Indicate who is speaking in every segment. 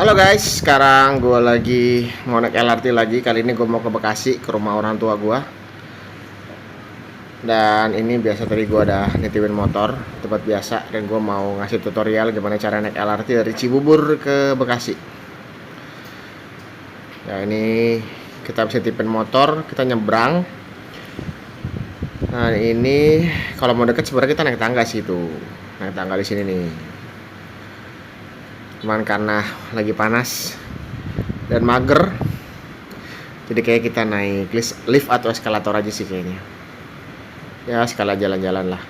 Speaker 1: Halo guys, sekarang gue lagi mau naik LRT lagi. Kali ini gue mau ke Bekasi, ke rumah orang tua gue. Dan ini biasa tadi gue udah nitipin motor, tempat biasa. Dan gue mau ngasih tutorial gimana cara naik LRT dari Cibubur ke Bekasi. Ya ini kita bisa nitipin motor, kita nyebrang. Nah ini kalau mau deket sebenarnya kita naik tangga sih tuh, naik tangga di sini nih. Cuman karena lagi panas dan mager, jadi kayak kita naik lift atau eskalator aja sih kayaknya. Ya sekalian jalan-jalan lah.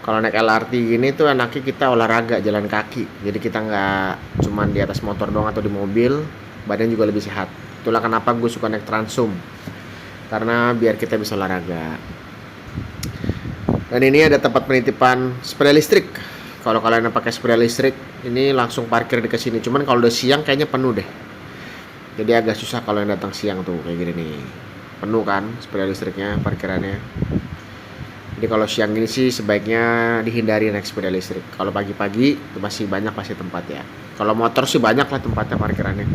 Speaker 1: Kalau naik LRT gini tuh enaknya kita olahraga jalan kaki. Jadi kita nggak cuman di atas motor doang atau di mobil, badan juga lebih sehat. Itulah kenapa gue suka naik Transum, karena biar kita bisa olahraga. Dan ini ada tempat penitipan sepeda listrik. Kalau kalian pakai sepeda listrik, ini langsung parkir di kesini. Cuman kalau udah siang kayaknya penuh deh. Jadi agak susah kalau yang datang siang tuh kayak gini nih. Penuh kan sepeda listriknya, parkirannya. Jadi kalau siang gini sih sebaiknya dihindari naik sepeda listrik. Kalau pagi-pagi itu masih banyak pasti tempat ya. Kalau motor sih banyak lah tempatnya parkirannya.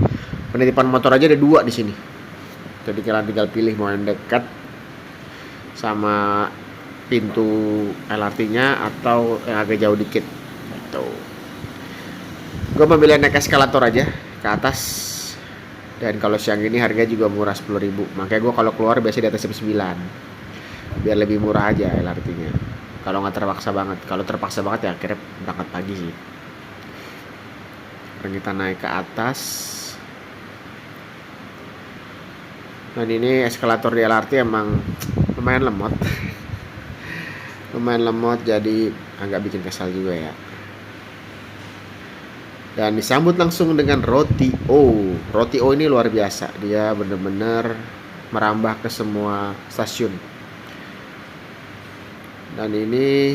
Speaker 1: Penitipan motor aja ada 2 di sini. Jadi kalian tinggal pilih mau yang dekat sama pintu LRT-nya atau yang agak jauh dikit. Tuh. Gue memilih naik eskalator aja ke atas. Dan kalau siang ini harganya juga murah 10.000. Makanya gue kalau keluar biasanya di atas jam 9. Biar lebih murah aja LRT-nya. Kalau nggak terpaksa banget. Kalau terpaksa banget ya akhirnya berangkat pagi sih. Dan kita naik ke atas. Dan ini eskalator di LRT emang lumayan lemot. Lumayan lemot jadi agak bikin kesal juga ya. Dan disambut langsung dengan roti O. Roti O ini luar biasa. Dia bener-bener merambah ke semua stasiun. Dan ini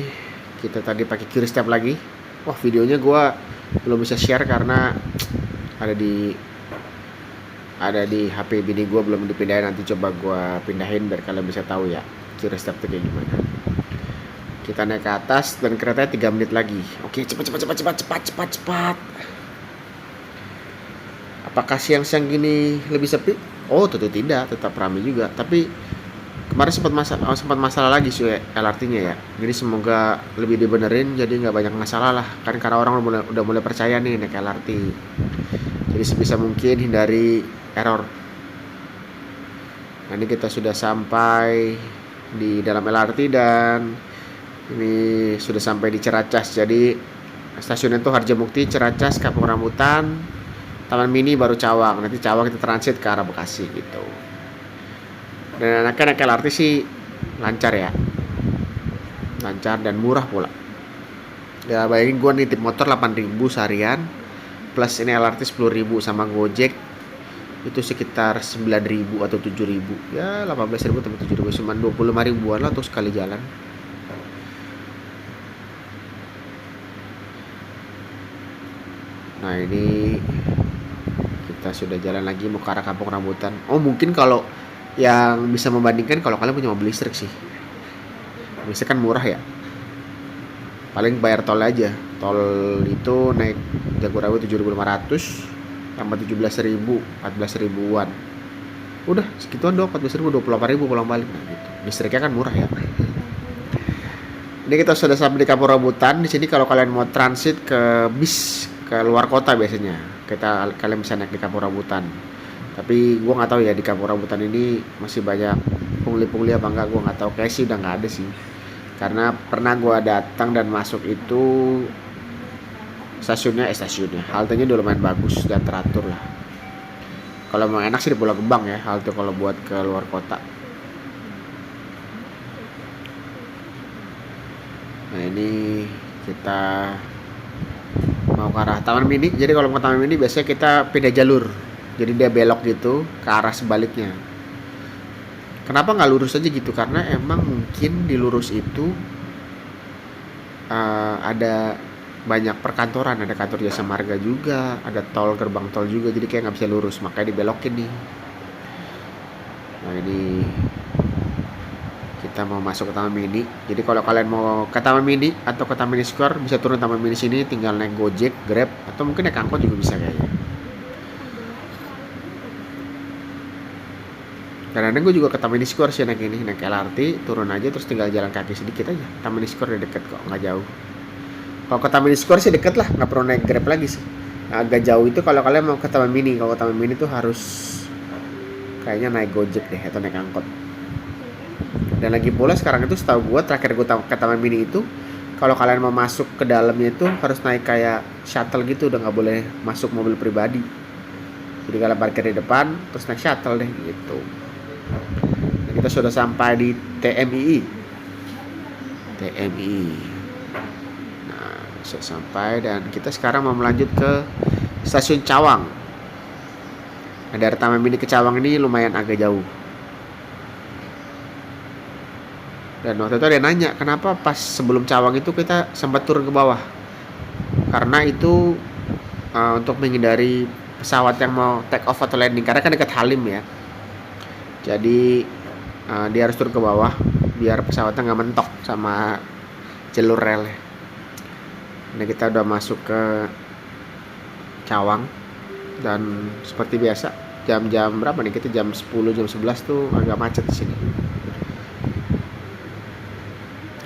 Speaker 1: kita tadi pakai kiri step lagi. Wah videonya gue belum bisa share karena ada di HP bini gue, belum dipindahin. Nanti coba gue pindahin biar kalian bisa tahu ya kiri step itu kayak gimana. Kita naik ke atas dan keretanya 3 menit lagi. Oke, cepat. Apakah siang-siang gini lebih sepi? Oh, tentu tidak, tetap ramai juga. Tapi kemarin sempat masalah lagi sih LRT-nya ya. Jadi semoga lebih dibenerin jadi nggak banyak masalah lah. Kan karena orang udah mulai percaya nih naik LRT. Jadi sebisa mungkin hindari error. Nah, ini kita sudah sampai di dalam LRT dan ini sudah sampai di Ciracas. Jadi stasiunnya itu Harjamukti, Ciracas, Kampung Rambutan, Taman Mini, baru Cawang. Nanti Cawang kita transit ke arah Bekasi gitu. Dan naik LRT sih lancar ya. Lancar dan murah pula. Ya bayangin gue nitip motor 8.000 seharian, plus ini LRT 10.000 sama Gojek itu sekitar 9.000 atau 7.000. Ya 18.000 sampai 7.000, cuma 25 ribuan lah untuk sekali jalan. Nah ini kita sudah jalan lagi mau ke arah Kampung Rambutan. Oh mungkin kalau yang bisa membandingkan kalau kalian punya mobil listrik sih. Listrik kan murah ya. Paling bayar tol aja. Tol itu naik Jagorawi 7.500 tambah 17.000, 14 ribuan. Udah segituan dong, 14.000, 28.000 pulang balik. Nah gitu. Listriknya kan murah ya. Ini kita sudah sampai di Kampung Rambutan. Di sini kalau kalian mau transit ke bis ke luar kota biasanya kalian bisa naik di Kampung Rambutan. Tapi gue nggak tahu ya di Kampung Rambutan ini masih banyak pungli-pungli apa enggak, gue nggak tahu. Kayak sih udah nggak ada sih. Karena pernah gue datang dan masuk itu stasiunnya haltenya udah lumayan bagus dan teratur lah. Kalau mau enak sih di Pulau Gebang ya halte kalau buat ke luar kota. Nah ini kita mau ke arah Taman Mini. Jadi kalau mau Taman Mini biasanya kita pindah jalur. Jadi dia belok gitu ke arah sebaliknya. Kenapa nggak lurus aja gitu? Karena emang mungkin di lurus itu ada banyak perkantoran, ada kantor jasa marga juga, ada tol, gerbang tol juga. Jadi kayak nggak bisa lurus, makanya dibelokin nih. Nah ini kita mau masuk ke Taman Mini. Jadi kalau kalian mau ke Taman Mini atau ke Taman Mini Square, bisa turun Taman Mini sini, tinggal naik Gojek, Grab, atau mungkin naik angkot juga bisa kayaknya. Kadang-kadang gue juga ke Taman Mini Square sih naik LRT, turun aja terus tinggal jalan kaki sedikit aja. Taman Mini Square udah deket kok, nggak jauh. Kalau ke Taman Mini Square sih deket lah, nggak perlu naik Grab lagi sih. Agak jauh itu kalau kalian mau ke Taman Mini. Kalau ke Taman Mini tuh harus kayaknya naik Gojek deh atau naik angkot. Dan lagi pula sekarang itu setahu gue, terakhir gue ke Taman Mini itu, kalau kalian mau masuk ke dalamnya itu harus naik kayak shuttle gitu, udah nggak boleh masuk mobil pribadi. Jadi kalian parkir di depan terus naik shuttle deh gitu. Dan kita sudah sampai di TMII. Nah, sudah sampai dan kita sekarang mau melanjut ke stasiun Cawang. Nah, dari Taman Mini ke Cawang ini lumayan agak jauh. Dan waktu itu ada yang nanya, kenapa pas sebelum Cawang itu kita sempat turun ke bawah? Karena itu untuk menghindari pesawat yang mau take off atau landing, karena kan dekat Halim ya. Jadi dia harus turun ke bawah biar pesawatnya nggak mentok sama jalur rel. Nah, kita udah masuk ke Cawang dan seperti biasa jam-jam berapa nih? Kita jam 10, jam 11 tuh agak macet di sini.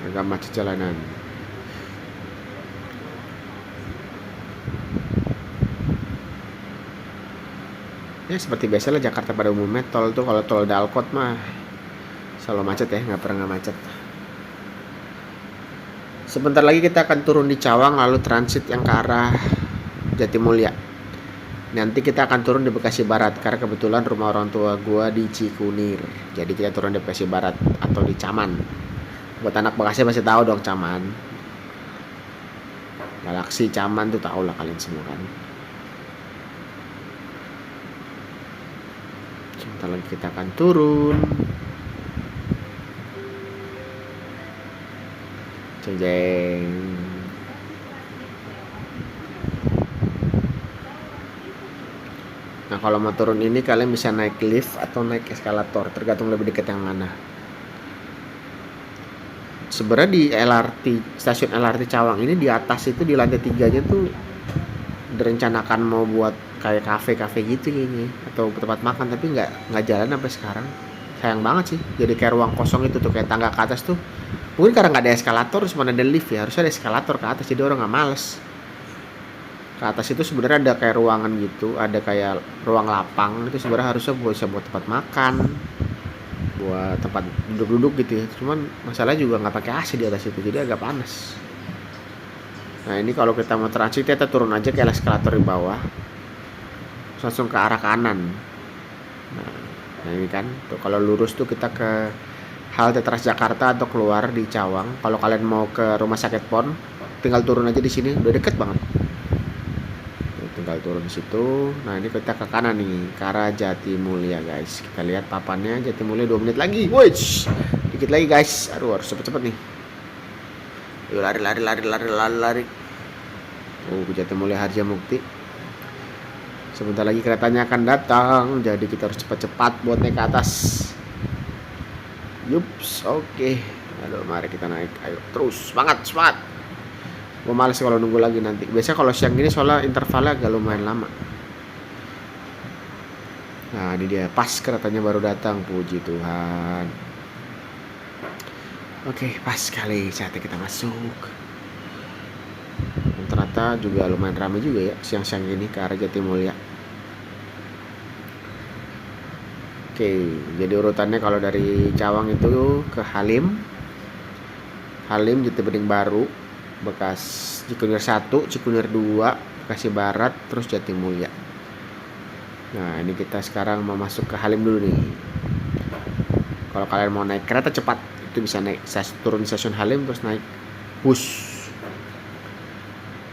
Speaker 1: Agak macet jalanan. Ya seperti biasa lah Jakarta pada umumnya, tol tuh kalau tol Dalkot mah selalu macet ya, nggak pernah nggak macet. Sebentar lagi kita akan turun di Cawang lalu transit yang ke arah Jatimulya. Nanti kita akan turun di Bekasi Barat karena kebetulan rumah orang tua gua di Cikunir. Jadi kita turun di Bekasi Barat atau di Caman. Buat anak Bekasi pasti tahu dong Caman. Galaksi Caman tuh tahu lah kalian semua kan. Sebentar lagi kita akan turun. Jeng. Nah, kalau mau turun ini kalian bisa naik lift atau naik eskalator, tergantung lebih dekat yang mana. Sebenarnya di stasiun LRT Cawang ini di atas itu di lantai 3-nya tuh direncanakan mau buat kayak kafe gitu kayaknya atau tempat makan, tapi nggak jalan sampai sekarang. Sayang banget sih. Jadi kayak ruang kosong itu tuh kayak tangga ke atas tuh. Mungkin karena nggak ada eskalator, cuma ada lift ya. Harusnya ada eskalator ke atas jadi orang nggak males. Ke atas itu sebenarnya ada kayak ruangan gitu, ada kayak ruang lapang itu sebenarnya harusnya buat tempat makan, buat tempat duduk-duduk gitu ya. Cuman masalahnya juga nggak pakai AC di atas itu, jadi agak panas. Nah, ini kalau kita mau transit kita turun aja ke eskalator di bawah, langsung ke arah kanan. Nah ini kan tuh, kalau lurus tuh kita ke halte Transjakarta atau keluar di Cawang. Kalau kalian mau ke rumah sakit PON tinggal turun aja di sini, udah deket banget. Tinggal turun di situ. Nah, ini kita ke kanan nih, ke arah Jatimulya, guys. Kita lihat papannya Jatimulya 2 menit lagi. Wih, dikit lagi, guys. Aduh, harus cepet-cepet nih. Yuk lari. Ke Jatimulya Harjamukti. Sebentar lagi keretanya akan datang, jadi kita harus cepat-cepat buat naik ke atas. Yups, oke. Aduh, mari kita naik. Ayo, terus semangat. Gue males kalau nunggu lagi nanti. Biasanya kalau siang gini soalnya intervalnya agak lumayan lama. Nah, ini dia pas keretanya baru datang, puji Tuhan. Oke, pas sekali saatnya kita masuk. Dan ternyata juga lumayan ramai juga ya siang-siang ini ke arah Jatimulya. Oke, jadi urutannya kalau dari Cawang itu ke Halim, Jatibening Baru, bekas Cikunir 1, Cikunir 2, Bekasi Barat, terus Jatimulya. Nah, ini kita sekarang mau masuk ke Halim dulu nih. Kalau kalian mau naik kereta cepat, itu bisa naik turun di stasiun Halim terus naik bus.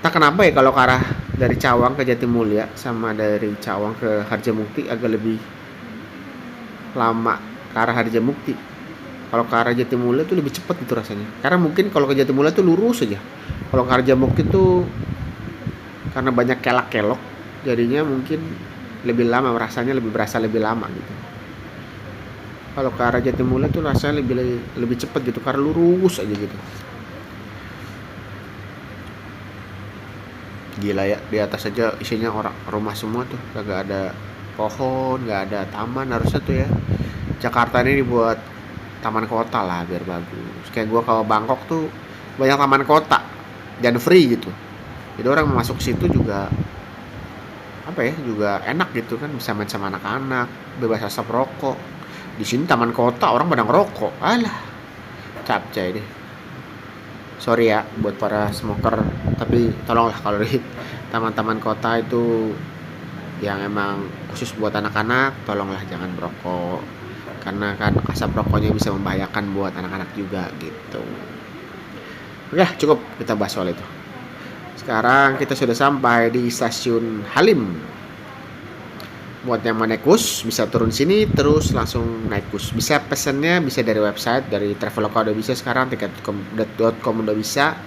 Speaker 1: Tak kenapa ya kalau ke arah dari Cawang ke Jatimulya sama dari Cawang ke Harjamukti agak lebih lama ke arah Harjamukti. Kalau ke arah Jatimulya tuh lebih cepat gitu rasanya. Karena mungkin kalau ke Jatimulya tuh lurus aja. Kalau ke Harjamukti tuh karena banyak kelak-kelok, jadinya mungkin lebih lama, rasanya berasa lebih lama gitu. Kalau ke arah Jatimula tuh rasanya lebih cepet gitu karena lurus aja gitu. Gila ya, di atas aja isinya orang rumah semua tuh, kagak ada pohon, nggak ada taman. Harusnya tuh ya Jakarta ini dibuat taman kota lah biar bagus. Kayak gua kalau Bangkok tuh banyak taman kota dan free gitu. Jadi orang masuk situ juga apa ya, juga enak gitu kan, bisa main sama anak-anak, bebas asap rokok. Di sini taman kota orang pada ngerokok. Alah, capcay deh. Sorry ya buat para smoker, tapi tolonglah kalau di taman-taman kota itu yang emang khusus buat anak-anak, tolonglah jangan merokok. Karena kan asap rokoknya bisa membahayakan buat anak-anak juga gitu. Oke, cukup kita bahas soal itu. Sekarang kita sudah sampai di stasiun Halim. Buat yang mau naik bus bisa turun sini terus langsung naik bus. Bisa pesennya bisa dari website, dari Traveloka udah bisa sekarang, tiket.com udah bisa,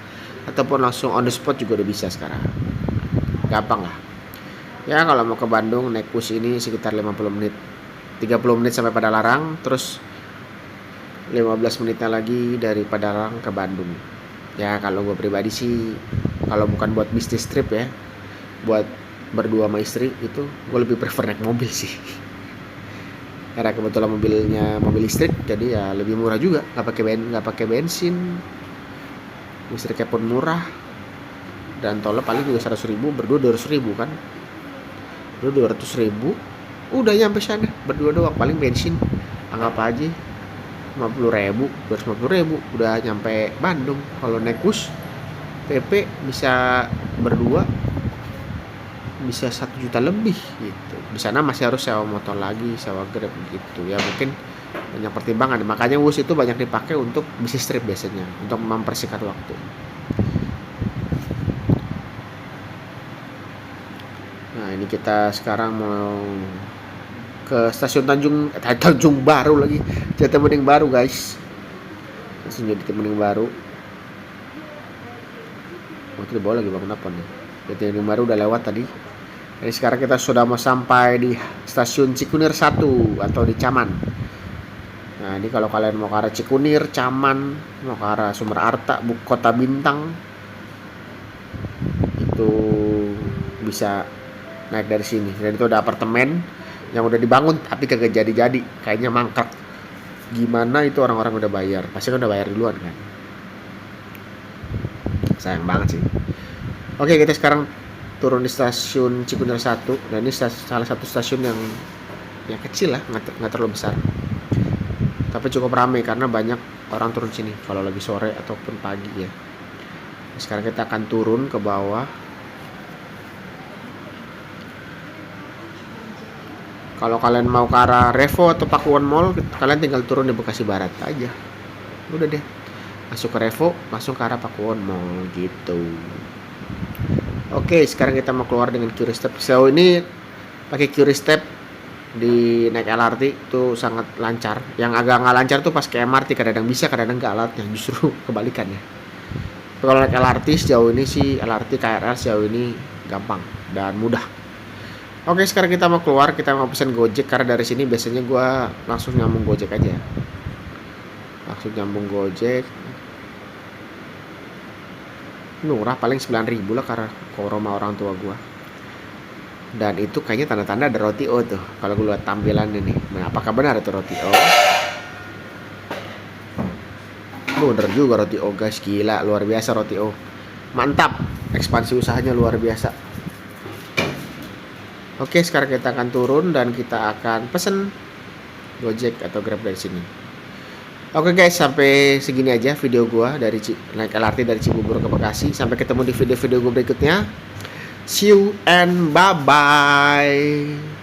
Speaker 1: ataupun langsung on the spot juga udah bisa sekarang. Gampang lah. Ya kalau mau ke Bandung naik bus ini sekitar 50 menit. 30 menit sampai Padalarang, terus 15 menitnya lagi dari Padalarang ke Bandung. Ya kalau gue pribadi sih, kalau bukan buat bisnis trip ya, buat berdua sama istri itu gue lebih prefer naik mobil sih. Karena kebetulan mobilnya mobil listrik, jadi ya lebih murah juga, nggak pakai bensin, listriknya pun murah, dan tolnya paling juga 100.000, berdua 200.000 kan, berdua 200.000 udah nyampe sana berdua doang. Paling bensin anggap aja 50.000, 250.000 udah nyampe Bandung. Kalau naik bus PP bisa berdua bisa 1 juta lebih gitu. Di sana masih harus sewa motor lagi, sewa Grab gitu ya, mungkin banyak pertimbangan. Makanya bus itu banyak dipakai untuk bisnis trip biasanya, untuk mempersingkat waktu. Nah ini kita sekarang mau ke stasiun Tanjung Baru lagi, Jatibening Baru guys. Stasiun Jatibening Baru. Waktu di bawah lagi bangun apa nih? Jatibening Baru udah lewat tadi. Jadi sekarang kita sudah mau sampai di stasiun Cikunir 1 atau di Caman. Nah ini kalau kalian mau ke arah Cikunir, Caman, mau ke arah Sumber Arta, Kota Bintang, itu bisa naik dari sini. Dan itu ada apartemen yang udah dibangun tapi kagak jadi-jadi, kayaknya mangkrak. Gimana itu orang-orang udah bayar, pasti kan udah bayar duluan kan. Sayang banget sih. Oke, kita sekarang turun di stasiun Cikunir 1, dan ini salah satu stasiun yang kecil lah, nggak terlalu besar, tapi cukup ramai karena banyak orang turun sini kalau lagi sore ataupun pagi ya. Sekarang kita akan turun ke bawah. Kalau kalian mau ke arah Revo atau Pakuwon Mall, kalian tinggal turun di Bekasi Barat aja, udah deh, masuk ke Revo langsung ke arah Pakuwon Mall gitu. Oke, sekarang kita mau keluar dengan QRIS Step. Sejauh ini pakai QRIS Step di naik LRT itu sangat lancar. Yang agak nggak lancar tuh pas ke MRT, kadang-kadang bisa, kadang-kadang nggak alatnya, justru kebalikannya. Tapi kalau naik LRT sejauh ini sih, LRT KRL sejauh ini gampang dan mudah. Oke, sekarang kita mau keluar, kita mau pesan Gojek karena dari sini biasanya gue langsung nyambung Gojek aja. Langsung nyambung Gojek. Murah, paling 9.000 lah karena ke rumah orang tua gua. Dan itu kayaknya tanda-tanda ada roti O tuh kalau gue lihat tampilan ini. Nah, apakah benar itu roti O? Bener juga roti O guys, gila, luar biasa roti O. Mantap, ekspansi usahanya luar biasa. Oke, sekarang kita akan turun dan kita akan pesen Gojek atau Grab dari sini. Oke guys, sampai segini aja video gua dari naik LRT dari Cibubur ke Bekasi. Sampai ketemu di video-video gua berikutnya. See you and bye-bye.